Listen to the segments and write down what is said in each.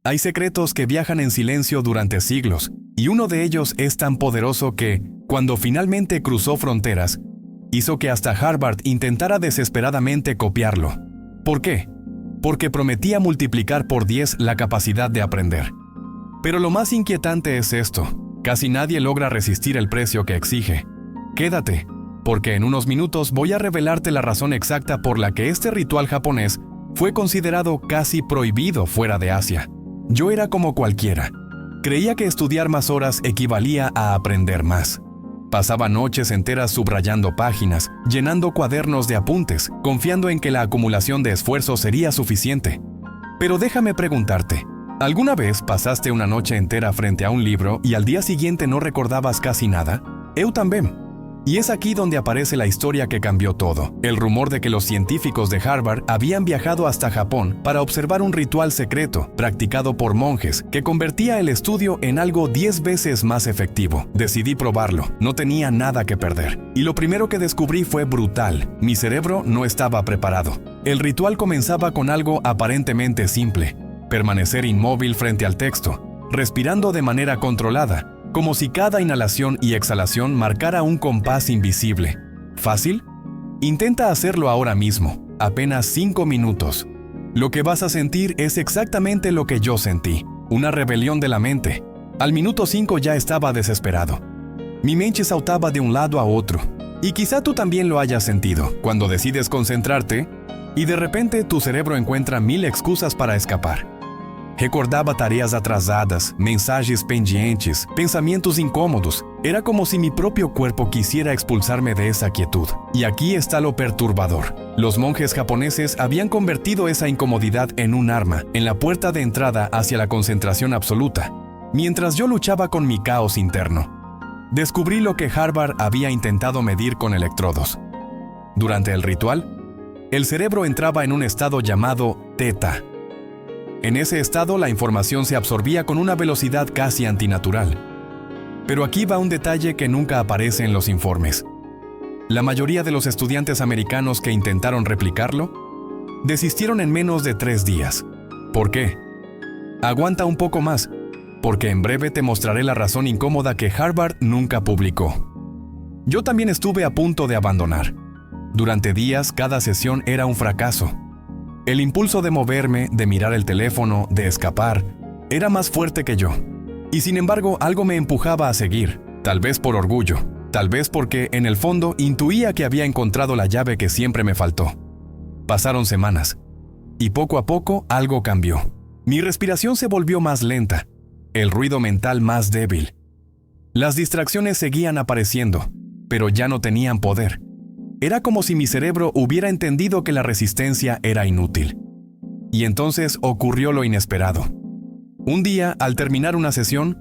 Hay secretos que viajan en silencio durante siglos, y uno de ellos es tan poderoso que, cuando finalmente cruzó fronteras, hizo que hasta Harvard intentara desesperadamente copiarlo. ¿Por qué? Porque prometía multiplicar por 10 la capacidad de aprender. Pero lo más inquietante es esto: casi nadie logra resistir el precio que exige. Quédate, porque en unos minutos voy a revelarte la razón exacta por la que este ritual japonés fue considerado casi prohibido fuera de Asia. Yo era como cualquiera. Creía que estudiar más horas equivalía a aprender más. Pasaba noches enteras subrayando páginas, llenando cuadernos de apuntes, confiando en que la acumulación de esfuerzo sería suficiente. Pero déjame preguntarte, ¿alguna vez pasaste una noche entera frente a un libro y al día siguiente no recordabas casi nada? Eu también. Y es aquí donde aparece la historia que cambió todo: el rumor de que los científicos de Harvard habían viajado hasta Japón para observar un ritual secreto, practicado por monjes, que convertía el estudio en algo 10 veces más efectivo. Decidí probarlo, no tenía nada que perder. Y lo primero que descubrí fue brutal: mi cerebro no estaba preparado. El ritual comenzaba con algo aparentemente simple: permanecer inmóvil frente al texto, respirando de manera controlada, como si cada inhalación y exhalación marcara un compás invisible. ¿Fácil? Intenta hacerlo ahora mismo, apenas 5 minutos. Lo que vas a sentir es exactamente lo que yo sentí: una rebelión de la mente. Al minuto 5 ya estaba desesperado. Mi mente saltaba de un lado a otro. Y quizá tú también lo hayas sentido, cuando decides concentrarte y de repente tu cerebro encuentra 1000 excusas para escapar. Recordaba tareas atrasadas, mensajes pendientes, pensamientos incómodos. Era como si mi propio cuerpo quisiera expulsarme de esa quietud. Y aquí está lo perturbador: los monjes japoneses habían convertido esa incomodidad en un arma, en la puerta de entrada hacia la concentración absoluta. Mientras yo luchaba con mi caos interno, descubrí lo que Harvard había intentado medir con electrodos. Durante el ritual, el cerebro entraba en un estado llamado teta. En ese estado, la información se absorbía con una velocidad casi antinatural. Pero aquí va un detalle que nunca aparece en los informes. La mayoría de los estudiantes americanos que intentaron replicarlo desistieron en menos de 3 días. ¿Por qué? Aguanta un poco más, porque en breve te mostraré la razón incómoda que Harvard nunca publicó. Yo también estuve a punto de abandonar. Durante días, cada sesión era un fracaso. El impulso de moverme, de mirar el teléfono, de escapar, era más fuerte que yo. Y sin embargo, algo me empujaba a seguir, tal vez por orgullo, tal vez porque, en el fondo, intuía que había encontrado la llave que siempre me faltó. Pasaron semanas, y poco a poco algo cambió. Mi respiración se volvió más lenta, el ruido mental más débil. Las distracciones seguían apareciendo, pero ya no tenían poder. Era como si mi cerebro hubiera entendido que la resistencia era inútil. Y entonces ocurrió lo inesperado. Un día, al terminar una sesión,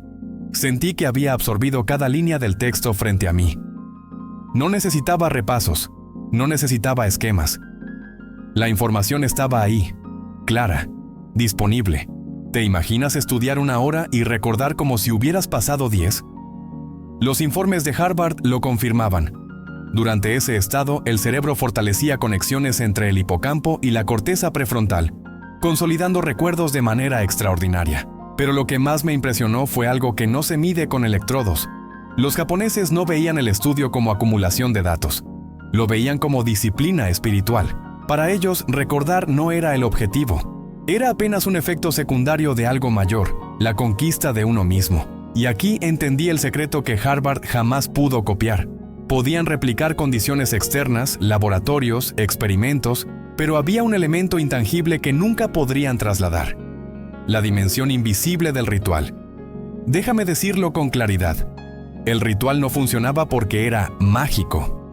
sentí que había absorbido cada línea del texto frente a mí. No necesitaba repasos, no necesitaba esquemas. La información estaba ahí, clara, disponible. ¿Te imaginas estudiar 1 hora y recordar como si hubieras pasado 10? Los informes de Harvard lo confirmaban. Durante ese estado, el cerebro fortalecía conexiones entre el hipocampo y la corteza prefrontal, consolidando recuerdos de manera extraordinaria. Pero lo que más me impresionó fue algo que no se mide con electrodos. Los japoneses no veían el estudio como acumulación de datos. Lo veían como disciplina espiritual. Para ellos, recordar no era el objetivo. Era apenas un efecto secundario de algo mayor, la conquista de uno mismo. Y aquí entendí el secreto que Harvard jamás pudo copiar. Podían replicar condiciones externas, laboratorios, experimentos, pero había un elemento intangible que nunca podrían trasladar: la dimensión invisible del ritual. Déjame decirlo con claridad: el ritual no funcionaba porque era mágico.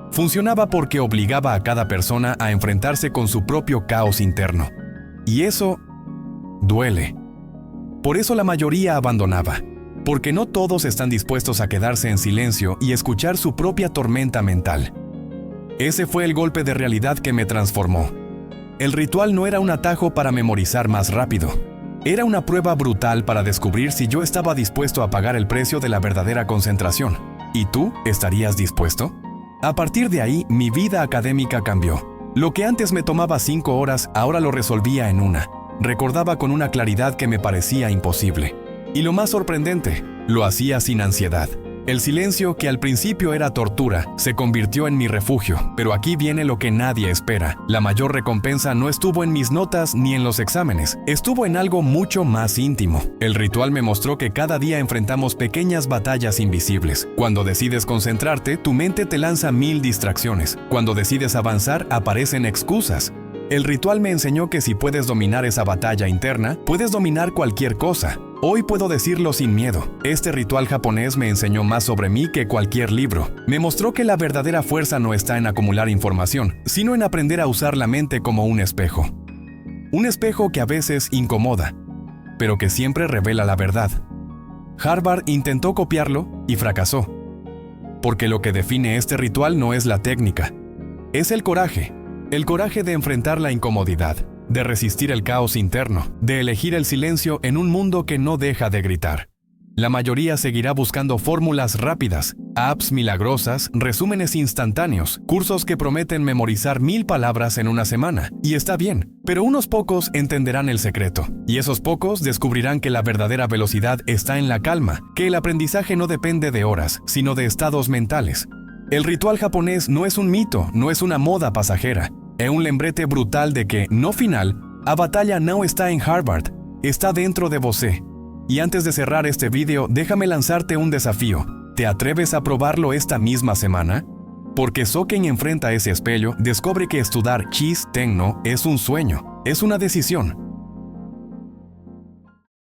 Funcionaba porque obligaba a cada persona a enfrentarse con su propio caos interno. Y eso duele. Por eso la mayoría abandonaba. Porque no todos están dispuestos a quedarse en silencio y escuchar su propia tormenta mental. Ese fue el golpe de realidad que me transformó. El ritual no era un atajo para memorizar más rápido. Era una prueba brutal para descubrir si yo estaba dispuesto a pagar el precio de la verdadera concentración. ¿Y tú estarías dispuesto? A partir de ahí, mi vida académica cambió. Lo que antes me tomaba 5 horas, ahora lo resolvía en 1. recordaba con una claridad que me parecía imposible. Y lo más sorprendente, lo hacía sin ansiedad. El silencio, que al principio era tortura, se convirtió en mi refugio. Pero aquí viene lo que nadie espera. La mayor recompensa no estuvo en mis notas ni en los exámenes. Estuvo en algo mucho más íntimo. El ritual me mostró que cada día enfrentamos pequeñas batallas invisibles. Cuando decides concentrarte, tu mente te lanza 1000 distracciones. Cuando decides avanzar, aparecen excusas. El ritual me enseñó que si puedes dominar esa batalla interna, puedes dominar cualquier cosa. Hoy puedo decirlo sin miedo. Este ritual japonés me enseñó más sobre mí que cualquier libro. Me mostró que la verdadera fuerza no está en acumular información, sino en aprender a usar la mente como un espejo. Un espejo que a veces incomoda, pero que siempre revela la verdad. Harvard intentó copiarlo y fracasó. Porque lo que define este ritual no es la técnica, es el coraje. El coraje de enfrentar la incomodidad, de resistir el caos interno, de elegir el silencio en un mundo que no deja de gritar. La mayoría seguirá buscando fórmulas rápidas, apps milagrosas, resúmenes instantáneos, cursos que prometen memorizar 1000 palabras en una semana. Y está bien, pero unos pocos entenderán el secreto. Y esos pocos descubrirán que la verdadera velocidad está en la calma, que el aprendizaje no depende de horas, sino de estados mentales. El ritual japonés no es un mito, no es una moda pasajera. Es un lembrete brutal de que, no final, a batalla no está en Harvard, está dentro de você. Y antes de cerrar este video, déjame lanzarte un desafío. ¿Te atreves a probarlo esta misma semana? Porque quien enfrenta ese espello descubre que estudiar Chis Tenno es un sueño, es una decisión.